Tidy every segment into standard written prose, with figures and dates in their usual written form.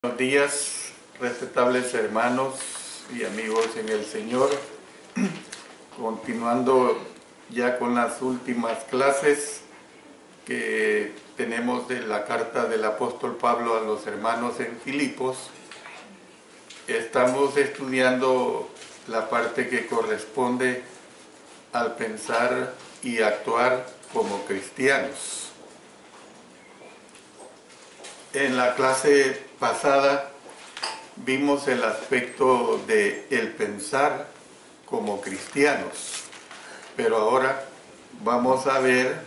Buenos días, respetables hermanos y amigos en el Señor. Continuando ya con las últimas clases que tenemos de la carta del apóstol Pablo a los hermanos en Filipos, estamos estudiando la parte que corresponde al pensar y actuar como cristianos. En la clase pasada vimos el aspecto de el pensar como cristianos, pero ahora vamos a ver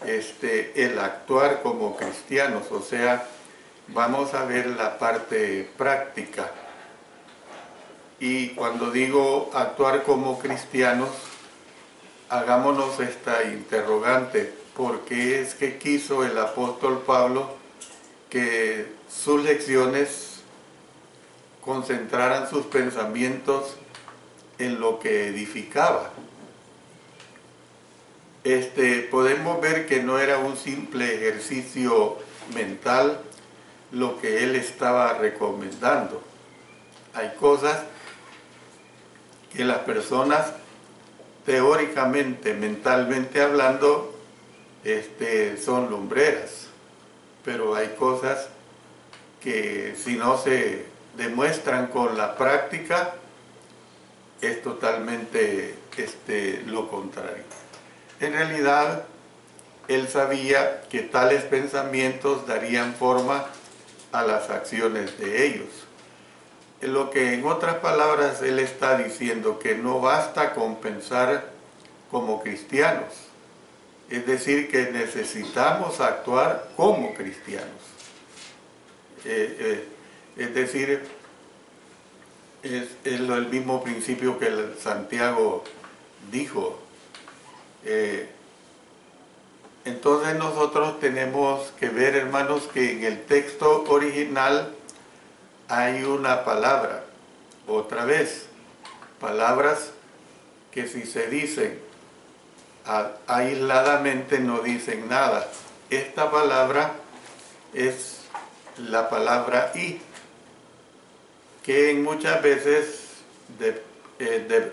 el actuar como cristianos, o sea, vamos a ver la parte práctica. Y cuando digo actuar como cristianos, hagámonos esta interrogante: ¿por qué es que quiso el apóstol Pablo que sus lecciones concentraran sus pensamientos en lo que edificaba? Podemos ver que no era un simple ejercicio mental lo que él estaba recomendando. Hay cosas que las personas, teóricamente, mentalmente hablando, son lumbreras, pero hay cosas que si no se demuestran con la práctica es totalmente lo contrario. En realidad, él sabía que tales pensamientos darían forma a las acciones de ellos. Lo que, en otras palabras, él está diciendo que no basta con pensar como cristianos, es decir, que necesitamos actuar como cristianos. Es decir, es el mismo principio que Santiago dijo. Entonces nosotros tenemos que ver, hermanos, que en el texto original hay una palabra, otra vez, palabras que si se dicen aisladamente no dicen nada. Esta palabra es la palabra y, que muchas veces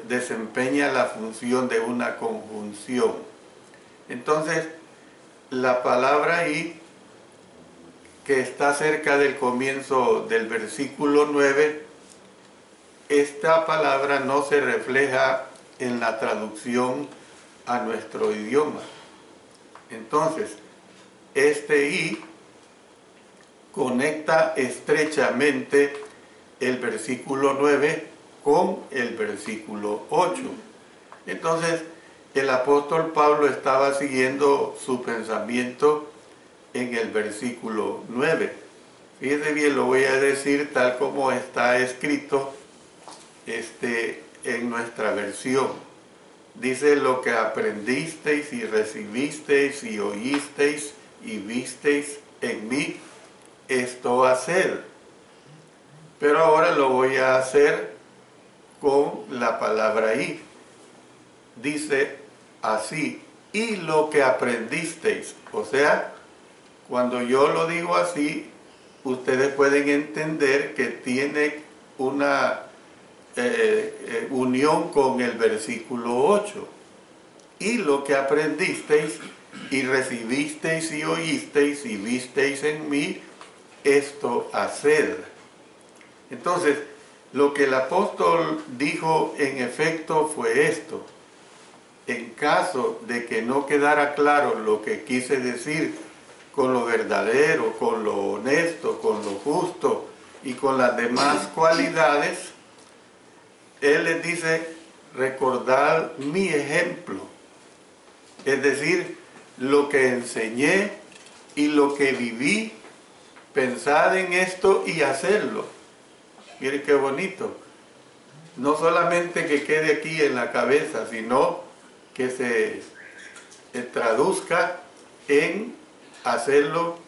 desempeña la función de una conjunción. Entonces, la palabra y, que está cerca del comienzo del versículo 9, esta palabra no se refleja en la traducción a nuestro idioma. Entonces, y conecta estrechamente el versículo 9 con el versículo 8. Entonces, el apóstol Pablo estaba siguiendo su pensamiento en el versículo 9. Fíjense bien, lo voy a decir tal como está escrito en nuestra versión. Dice: lo que aprendisteis y recibisteis y oísteis y visteis en mí, esto haced. Pero ahora lo voy a hacer con la palabra y. Dice así: y lo que aprendisteis. O sea, cuando yo lo digo así, ustedes pueden entender que tiene una unión con el versículo 8. Y lo que aprendisteis y recibisteis y oísteis y visteis en mí, esto haced. Entonces, lo que el apóstol dijo en efecto fue esto. En caso de que no quedara claro lo que quise decir con lo verdadero, con lo honesto, con lo justo y con las demás cualidades, él les dice: recordad mi ejemplo. Es decir, lo que enseñé y lo que viví, pensad en esto y hacerlo. Miren qué bonito. No solamente que quede aquí en la cabeza, sino que se traduzca en hacerlo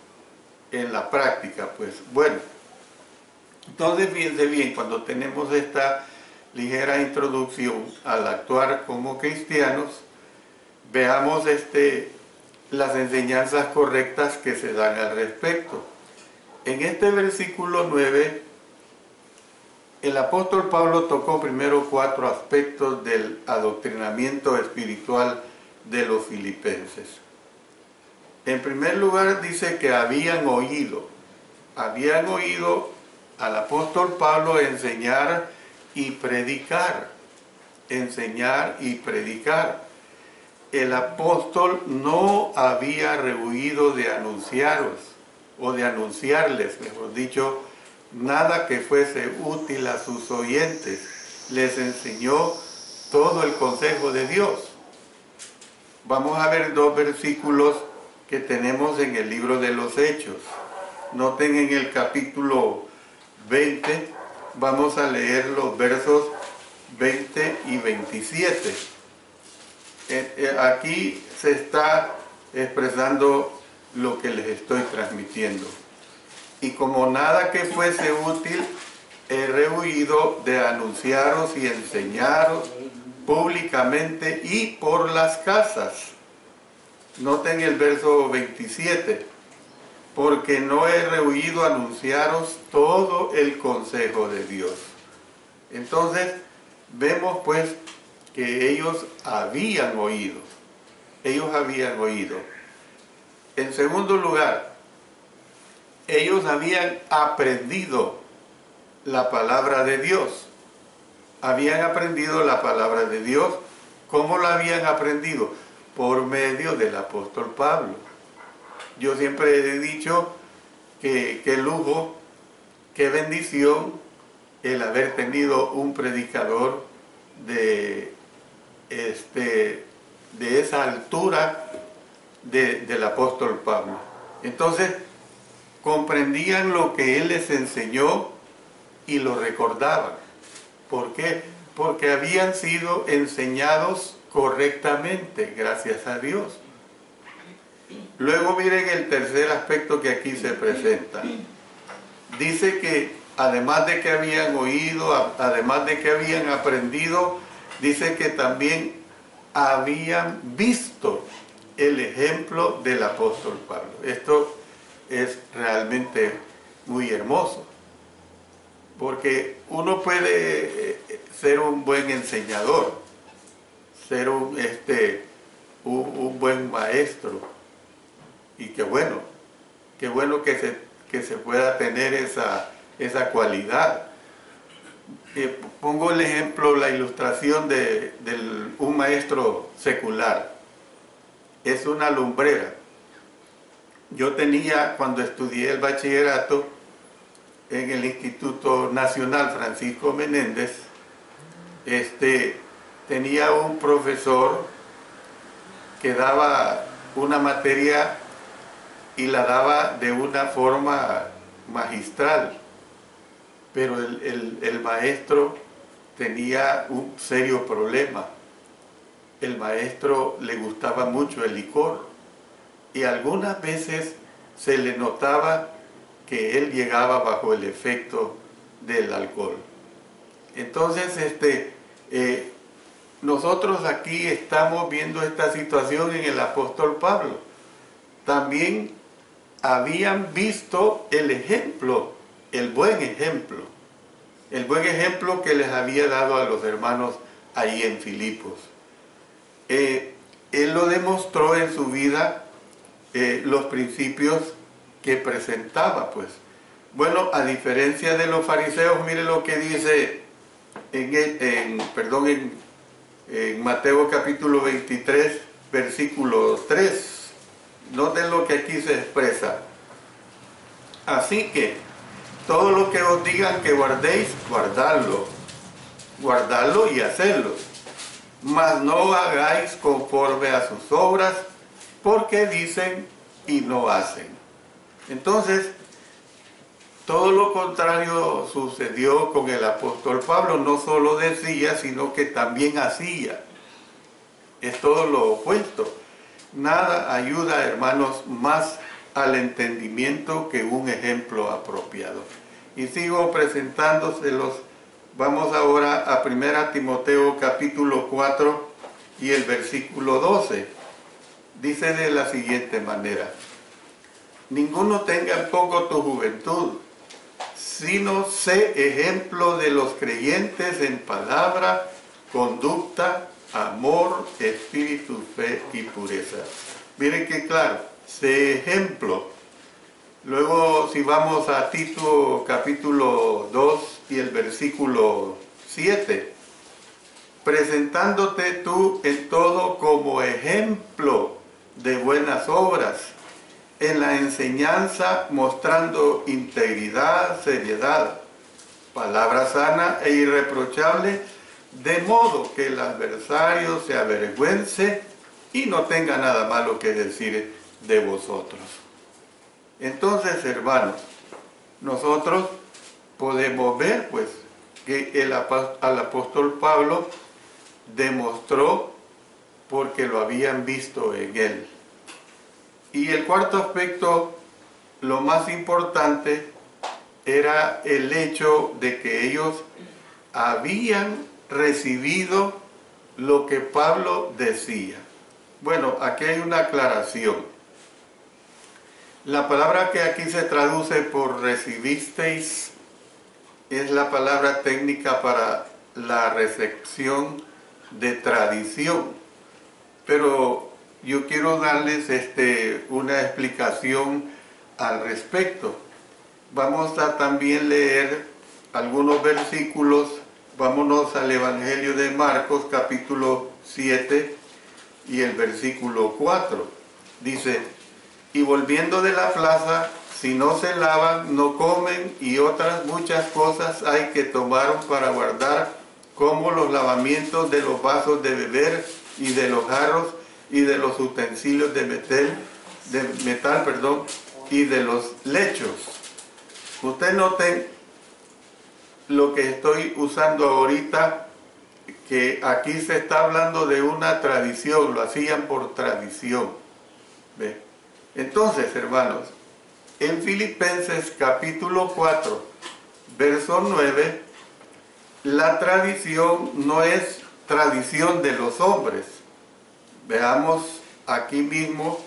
en la práctica. Pues bueno, entonces fíjense bien, cuando tenemos esta ligera introducción al actuar como cristianos, veamos las enseñanzas correctas que se dan al respecto. En este versículo 9, el apóstol Pablo tocó primero 4 aspectos del adoctrinamiento espiritual de los filipenses. En primer lugar dice que habían oído al apóstol Pablo enseñar y predicar. El apóstol no había rehuido de anunciaros, o de anunciarles, mejor dicho, nada que fuese útil a sus oyentes. Les enseñó todo el consejo de Dios. Vamos a ver 2 versículos que tenemos en el libro de los Hechos. Noten en el capítulo 20, vamos a leer los versos 20 y 27. Aquí se está expresando lo que les estoy transmitiendo. Y como nada que fuese útil, he rehuido de anunciaros y enseñaros públicamente y por las casas. Noten el verso 27. Porque no he rehuido anunciaros todo el consejo de Dios. Entonces, vemos pues que ellos habían oído. En segundo lugar, ellos habían aprendido la palabra de Dios. ¿Cómo la habían aprendido? Por medio del apóstol Pablo. Yo siempre he dicho que qué lujo, qué bendición el haber tenido un predicador de esa altura del apóstol Pablo. Entonces, comprendían lo que él les enseñó y lo recordaban. ¿Por qué? Porque habían sido enseñados correctamente, gracias a Dios. Luego miren el tercer aspecto que aquí se presenta. Dice que además de que habían oído, además de que habían aprendido, dice que también habían visto el ejemplo del apóstol Pablo. Esto es realmente muy hermoso, porque uno puede ser un buen enseñador, ser un buen maestro, y qué bueno que se pueda tener esa cualidad. Pongo el ejemplo, la ilustración de un maestro secular. Es una lumbrera. Yo tenía, cuando estudié el bachillerato en el Instituto Nacional Francisco Menéndez, tenía un profesor que daba una materia y la daba de una forma magistral, pero el maestro tenía un serio problema. El maestro le gustaba mucho el licor y algunas veces se le notaba que él llegaba bajo el efecto del alcohol. Entonces, nosotros aquí estamos viendo esta situación en el apóstol Pablo. También habían visto el ejemplo, el buen ejemplo que les había dado a los hermanos ahí en Filipos. Él lo demostró en su vida, los principios que presentaba, pues. Bueno, a diferencia de los fariseos, mire lo que dice en Mateo capítulo 23, versículo 3. Noten lo que aquí se expresa. Así que todo lo que os digan que guardéis, guardadlo y hacedlo. Mas no hagáis conforme a sus obras, porque dicen y no hacen. Entonces, todo lo contrario sucedió con el apóstol Pablo. No solo decía, sino que también hacía. Es todo lo opuesto. Nada ayuda, hermanos, más al entendimiento que un ejemplo apropiado. Y sigo presentándoselos. Vamos ahora a 1 Timoteo capítulo 4 y el versículo 12. Dice de la siguiente manera: ninguno tenga en poco tu juventud, sino sé ejemplo de los creyentes en palabra, conducta, amor, espíritu, fe y pureza. Miren que claro, sé ejemplo. Luego, si vamos a Tito capítulo 2 y el versículo 7, presentándote tú en todo como ejemplo de buenas obras, en la enseñanza mostrando integridad, seriedad, palabra sana e irreprochable, de modo que el adversario se avergüence y no tenga nada malo que decir de vosotros. Entonces, hermanos, nosotros podemos ver pues que al apóstol Pablo demostró porque lo habían visto en él. Y el cuarto aspecto, lo más importante, era el hecho de que ellos habían recibido lo que Pablo decía. Bueno, aquí hay una aclaración. La palabra que aquí se traduce por recibisteis es la palabra técnica para la recepción de tradición. Pero yo quiero darles una explicación al respecto. Vamos a también leer algunos versículos. Vámonos al Evangelio de Marcos, capítulo 7 y el versículo 4. Dice, y volviendo de la plaza, si no se lavan, no comen, y otras muchas cosas hay que tomaron para guardar, como los lavamientos de los vasos de beber y de los jarros y de los utensilios de metal, y de los lechos. Ustedes noten lo que estoy usando ahorita, que aquí se está hablando de una tradición, lo hacían por tradición. ¿Ve? Entonces, hermanos, en Filipenses capítulo 4, verso 9, la tradición no es tradición de los hombres. Veamos aquí mismo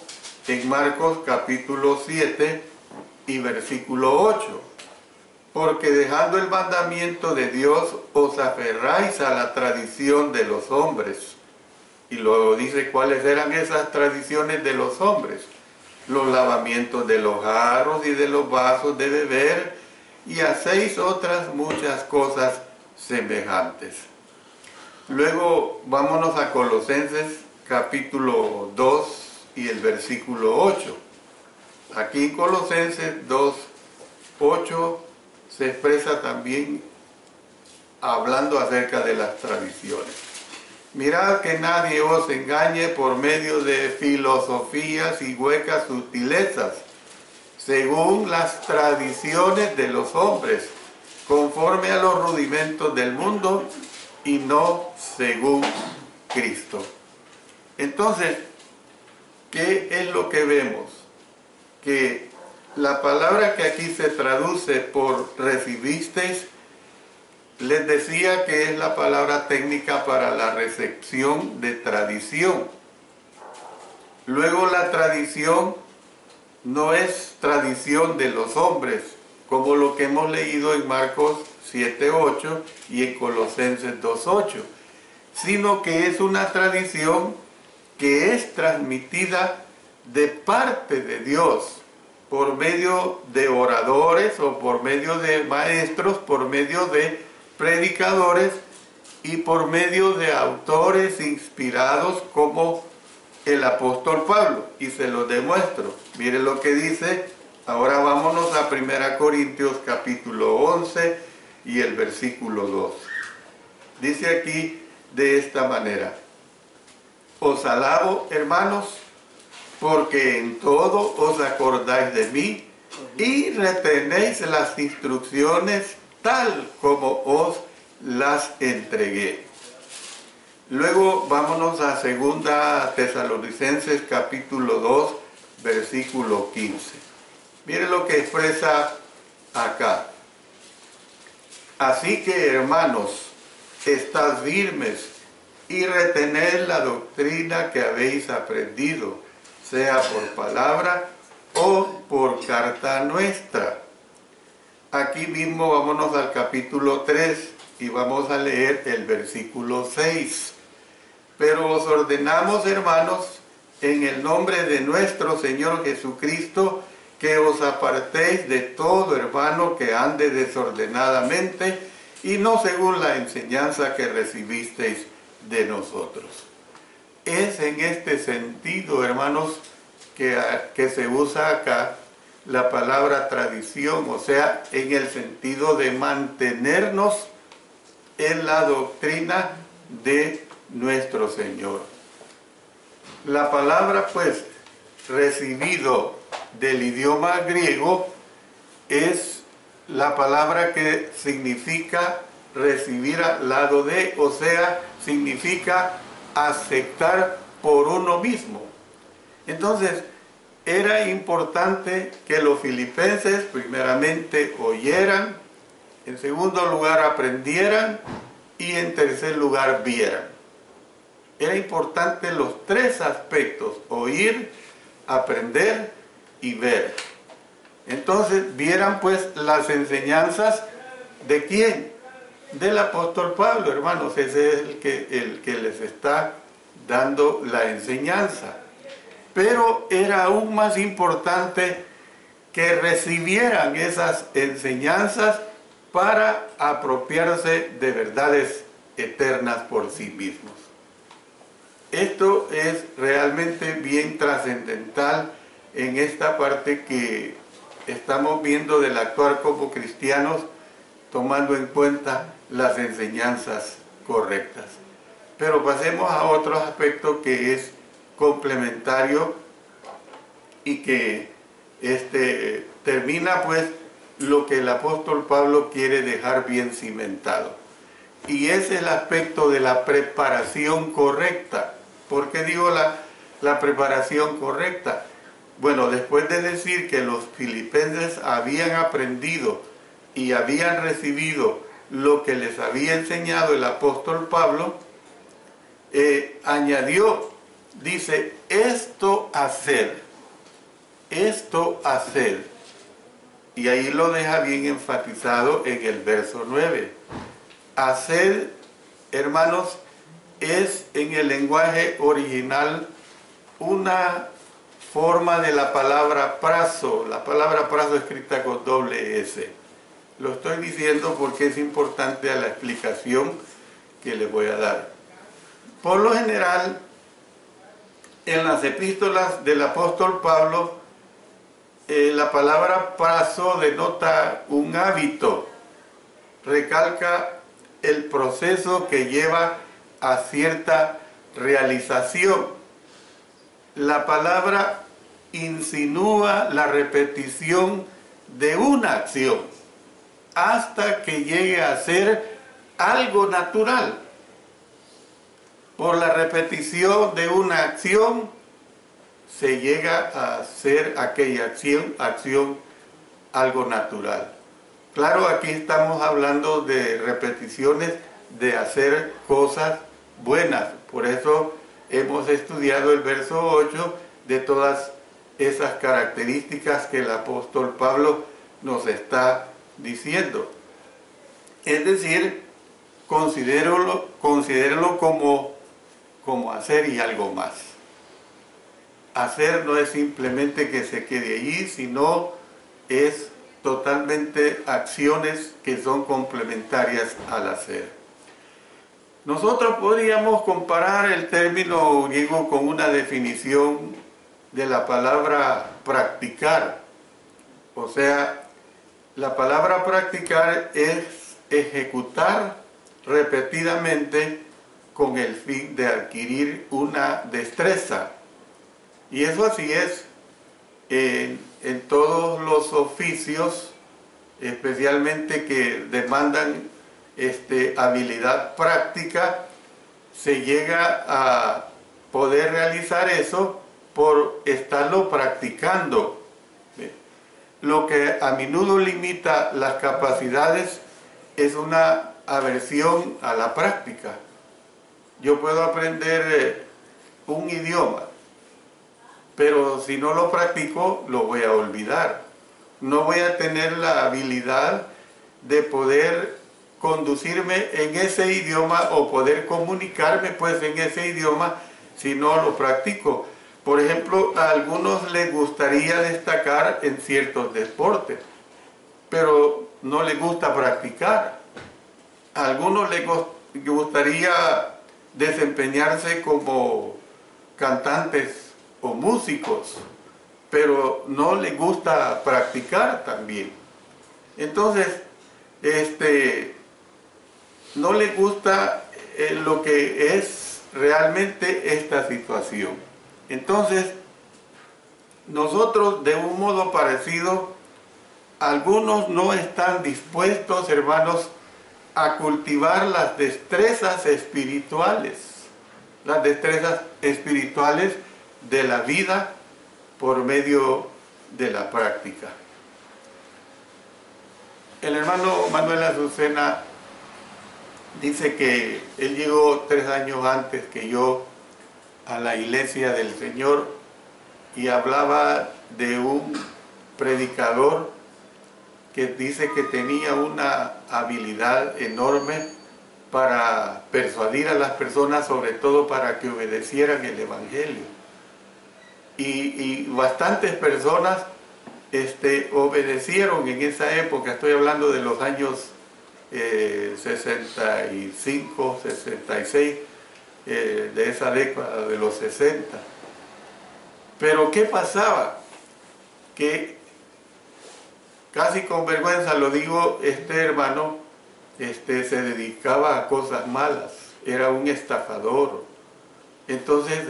en Marcos capítulo 7 y versículo 8. Porque dejando el mandamiento de Dios, os aferráis a la tradición de los hombres. Y luego dice cuáles eran esas tradiciones de los hombres. Los lavamientos de los jarros y de los vasos de beber, y hacéis otras muchas cosas semejantes. Luego vámonos a Colosenses capítulo 2 y el versículo 8. Aquí en Colosenses 2, 8 se expresa también hablando acerca de las tradiciones. Mirad que nadie os engañe por medio de filosofías y huecas sutilezas, según las tradiciones de los hombres, conforme a los rudimentos del mundo y no según Cristo. Entonces, ¿qué es lo que vemos? Que la palabra que aquí se traduce por recibisteis, les decía que es la palabra técnica para la recepción de tradición. Luego la tradición no es tradición de los hombres, como lo que hemos leído en Marcos 7:8 y en Colosenses 2:8, sino que es una tradición que es transmitida de parte de Dios, por medio de oradores o por medio de maestros, por medio de predicadores y por medio de autores inspirados como el apóstol Pablo. Y se lo demuestro. Miren lo que dice. Ahora vámonos a 1 Corintios capítulo 11 y el versículo 2. Dice aquí de esta manera: os alabo, hermanos, porque en todo os acordáis de mí y retenéis las instrucciones tal como os las entregué. Luego vámonos a 2 Tesalonicenses capítulo 2, versículo 15. Mire lo que expresa acá. Así que, hermanos, estad firmes y retened la doctrina que habéis aprendido, sea por palabra o por carta nuestra. Aquí mismo vámonos al capítulo 3 y vamos a leer el versículo 6. Pero os ordenamos, hermanos, en el nombre de nuestro Señor Jesucristo, que os apartéis de todo hermano que ande desordenadamente y no según la enseñanza que recibisteis de nosotros. Es en este sentido, hermanos, que se usa acá la palabra tradición, o sea, en el sentido de mantenernos en la doctrina de nuestro Señor. La palabra, pues, recibido del idioma griego es la palabra que significa recibir al lado de, o sea, significa aceptar por uno mismo. Entonces, era importante que los filipenses primeramente oyeran, en segundo lugar aprendieran y en tercer lugar vieran. Era importante los tres aspectos: oír, aprender y ver. Entonces vieran pues las enseñanzas de ¿quién? Del apóstol Pablo, hermanos. Ese es el que les está dando la enseñanza. Pero era aún más importante que recibieran esas enseñanzas para apropiarse de verdades eternas por sí mismos. Esto es realmente bien trascendental en esta parte que estamos viendo del actuar como cristianos, tomando en cuenta las enseñanzas correctas. Pero pasemos a otro aspecto que es complementario y que termina pues lo que el apóstol Pablo quiere dejar bien cimentado. Y es el aspecto de la preparación correcta. ¿Por qué digo la preparación correcta? Bueno, después de decir que los filipenses habían aprendido y habían recibido lo que les había enseñado el apóstol Pablo, añadió, dice, esto hacer. Y ahí lo deja bien enfatizado en el verso 9. Hacer, hermanos, es en el lenguaje original una forma de la palabra prazo. La palabra prazo escrita con doble S. Lo estoy diciendo porque es importante a la explicación que les voy a dar. Por lo general, en las epístolas del apóstol Pablo, la palabra prazo denota un hábito, recalca el proceso que lleva a cierta realización. La palabra insinúa la repetición de una acción hasta que llegue a ser algo natural. Por la repetición de una acción se llega a hacer aquella acción algo natural. Claro, aquí estamos hablando de repeticiones de hacer cosas buenas. Por eso hemos estudiado el verso 8 de todas esas características que el apóstol Pablo nos está diciendo. Es decir, considéralo como hacer y algo más. Hacer no es simplemente que se quede allí, sino es totalmente acciones que son complementarias al hacer. Nosotros podríamos comparar el término griego con una definición de la palabra practicar. O sea, la palabra practicar es ejecutar repetidamente con el fin de adquirir una destreza. Y eso así es en todos los oficios, especialmente que demandan habilidad práctica, se llega a poder realizar eso por estarlo practicando. Lo que a menudo limita las capacidades es una aversión a la práctica. Yo puedo aprender un idioma pero si no lo practico, lo voy a olvidar. No voy a tener la habilidad de poder conducirme en ese idioma o poder comunicarme pues en ese idioma si no lo practico. Por ejemplo, a algunos les gustaría destacar en ciertos deportes, pero no les gusta practicar. A algunos les gustaría desempeñarse como cantantes o músicos, pero no les gusta practicar también. Entonces, no les gusta lo que es realmente esta situación. Entonces, nosotros de un modo parecido, algunos no están dispuestos, hermanos, a cultivar las destrezas espirituales de la vida por medio de la práctica. El hermano Manuel Azucena dice que él llegó 3 años antes que yo a la iglesia del Señor y hablaba de un predicador que dice que tenía una habilidad enorme para persuadir a las personas, sobre todo para que obedecieran el Evangelio. Y bastantes personas obedecieron en esa época. Estoy hablando de los años 65, 66, de esa década de los 60. Pero ¿qué pasaba? Que casi con vergüenza lo digo, este hermano se dedicaba a cosas malas, era un estafador. Entonces,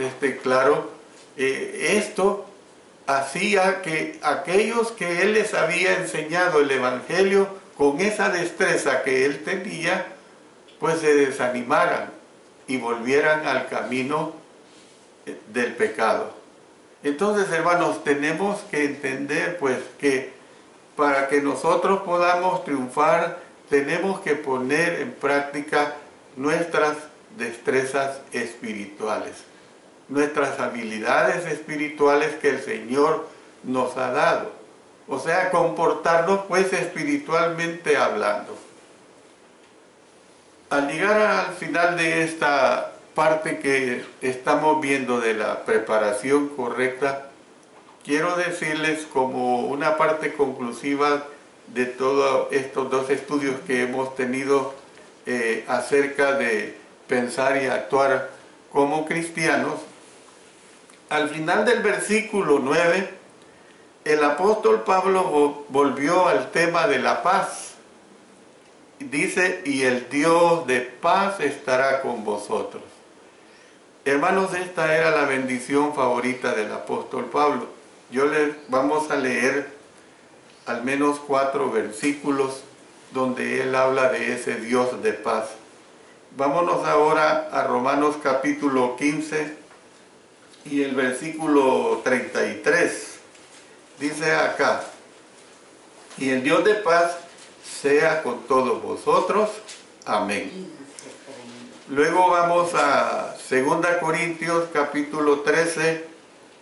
claro, esto hacía que aquellos que él les había enseñado el Evangelio con esa destreza que él tenía, pues se desanimaran y volvieran al camino del pecado. Entonces, hermanos, tenemos que entender pues que para que nosotros podamos triunfar, tenemos que poner en práctica nuestras destrezas espirituales, nuestras habilidades espirituales que el Señor nos ha dado. O sea, comportarnos pues espiritualmente hablando. Al llegar al final de esta parte que estamos viendo de la preparación correcta, quiero decirles como una parte conclusiva de todos estos 2 estudios que hemos tenido acerca de pensar y actuar como cristianos. Al final del versículo 9, el apóstol Pablo volvió al tema de la paz. Dice, y el Dios de paz estará con vosotros. Hermanos, esta era la bendición favorita del apóstol Pablo. Vamos a leer al menos 4 versículos donde él habla de ese Dios de paz. Vámonos ahora a Romanos capítulo 15 y el versículo 33. Dice acá, y el Dios de paz sea con todos vosotros. Amén. Luego vamos a 2 Corintios capítulo 13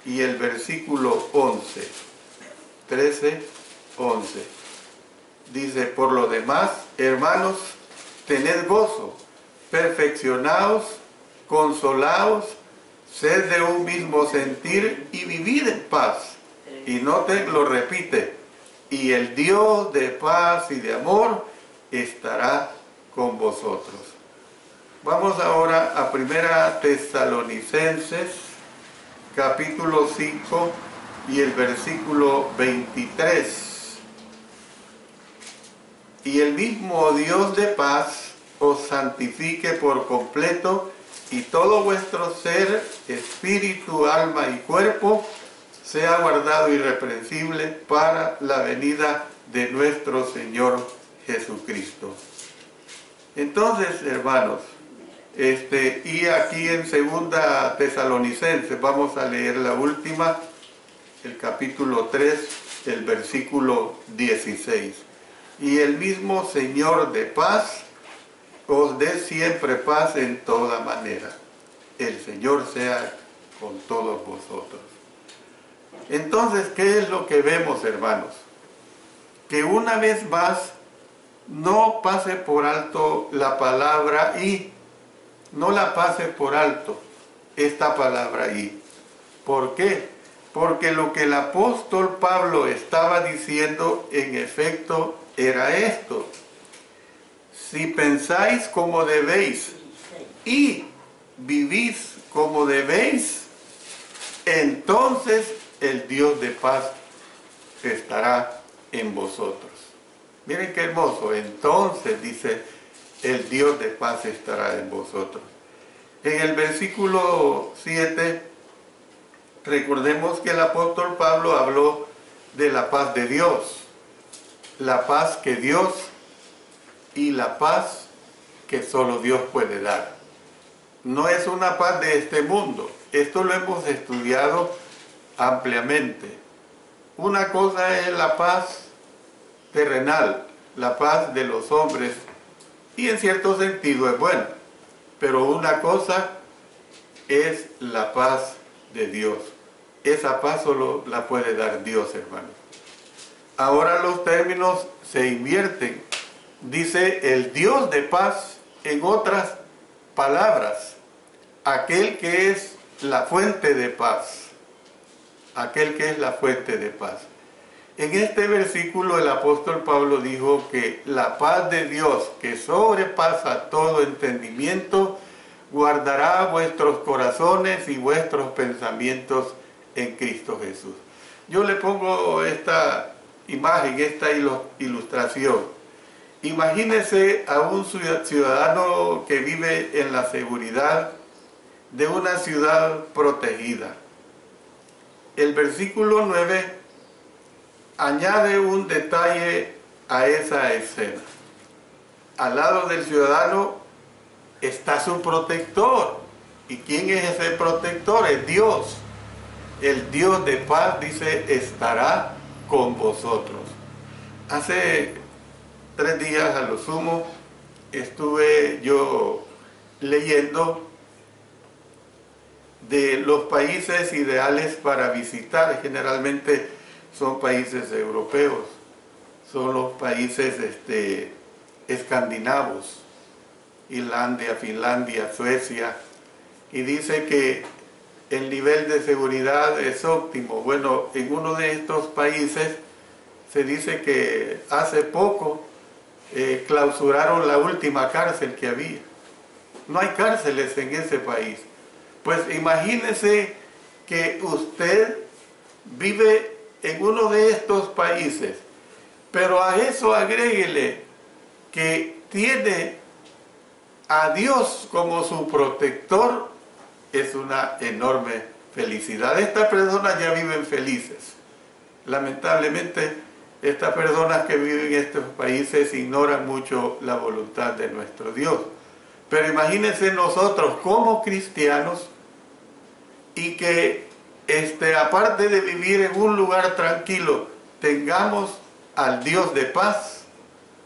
y el versículo 11. 13, 11. Dice, por lo demás, hermanos, tened gozo, perfeccionaos, consolaos, sed de un mismo sentir y vivid en paz. Y noten, lo repite, y el Dios de paz y de amor estará con vosotros. Vamos ahora a 1 Tesalonicenses, capítulo 5 y el versículo 23. Y el mismo Dios de paz os santifique por completo, y todo vuestro ser, espíritu, alma y cuerpo, sea guardado irreprensible para la venida de nuestro Señor Jesucristo. Entonces, hermanos, y aquí en 2 Tesalonicenses, vamos a leer la última, el capítulo 3, el versículo 16. Y el mismo Señor de paz os dé siempre paz en toda manera. El Señor sea con todos vosotros. Entonces, ¿qué es lo que vemos, hermanos? Que una vez más no pase por alto la palabra y, no la pase por alto esta palabra y. ¿Por qué? Porque lo que el apóstol Pablo estaba diciendo en efecto era esto: si pensáis como debéis y vivís como debéis, entonces el Dios de paz estará en vosotros. Miren qué hermoso. Entonces dice, el Dios de paz estará en vosotros. En el versículo 7, recordemos que el apóstol Pablo habló de la paz de Dios, la paz que Dios y la paz que solo Dios puede dar. No es una paz de este mundo. Esto lo hemos estudiado ampliamente. Una cosa es la paz terrenal, la paz de los hombres, y en cierto sentido es buena, pero una cosa es la paz de Dios. Esa paz solo la puede dar Dios, hermanos. Ahora los términos se invierten. Dice el Dios de paz, en otras palabras, aquel que es la fuente de paz. Aquel que es la fuente de paz. En este versículo el apóstol Pablo dijo que la paz de Dios, que sobrepasa todo entendimiento, guardará vuestros corazones y vuestros pensamientos en Cristo Jesús. Yo le pongo esta imagen, esta ilustración. Imagínese a un ciudadano que vive en la seguridad de una ciudad protegida. El versículo 9 añade un detalle a esa escena. Al lado del ciudadano está su protector. ¿Y quién es ese protector? Es Dios. El Dios de paz, dice, estará con vosotros. Hace 3 días a lo sumo estuve yo leyendo de los países ideales para visitar. Generalmente son países europeos, son los países escandinavos, Islandia, Finlandia, Suecia, y dice que el nivel de seguridad es óptimo. Bueno, en uno de estos países se dice que hace poco clausuraron la última cárcel que había. No hay cárceles en ese país. Pues imagínese que usted vive en uno de estos países, pero a eso agréguele que tiene a Dios como su protector. Es una enorme felicidad. Estas personas ya viven felices. Lamentablemente, estas personas que viven en estos países ignoran mucho la voluntad de nuestro Dios. Pero imagínense nosotros como cristianos, y que aparte de vivir en un lugar tranquilo, tengamos al Dios de paz,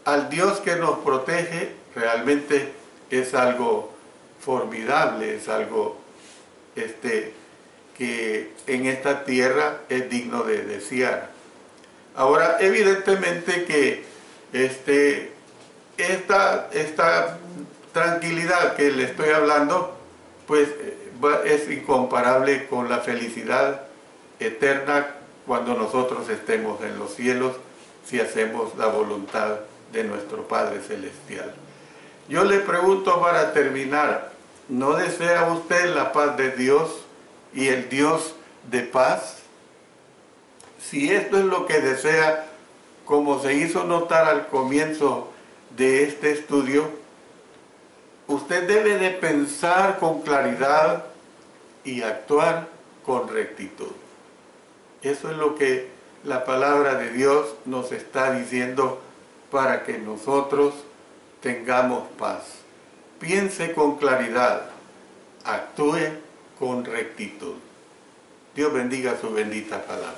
al Dios que nos protege. Realmente es algo formidable, es algo que en esta tierra es digno de desear. Ahora, evidentemente que esta tranquilidad que le estoy hablando, pues es incomparable con la felicidad eterna cuando nosotros estemos en los cielos, si hacemos la voluntad de nuestro Padre Celestial. Yo le pregunto para terminar, ¿no desea usted la paz de Dios y el Dios de paz? Si esto es lo que desea, como se hizo notar al comienzo de este estudio, usted debe de pensar con claridad y actuar con rectitud. Eso es lo que la palabra de Dios nos está diciendo para que nosotros tengamos paz. Piense con claridad, actúe con rectitud. Dios bendiga su bendita palabra.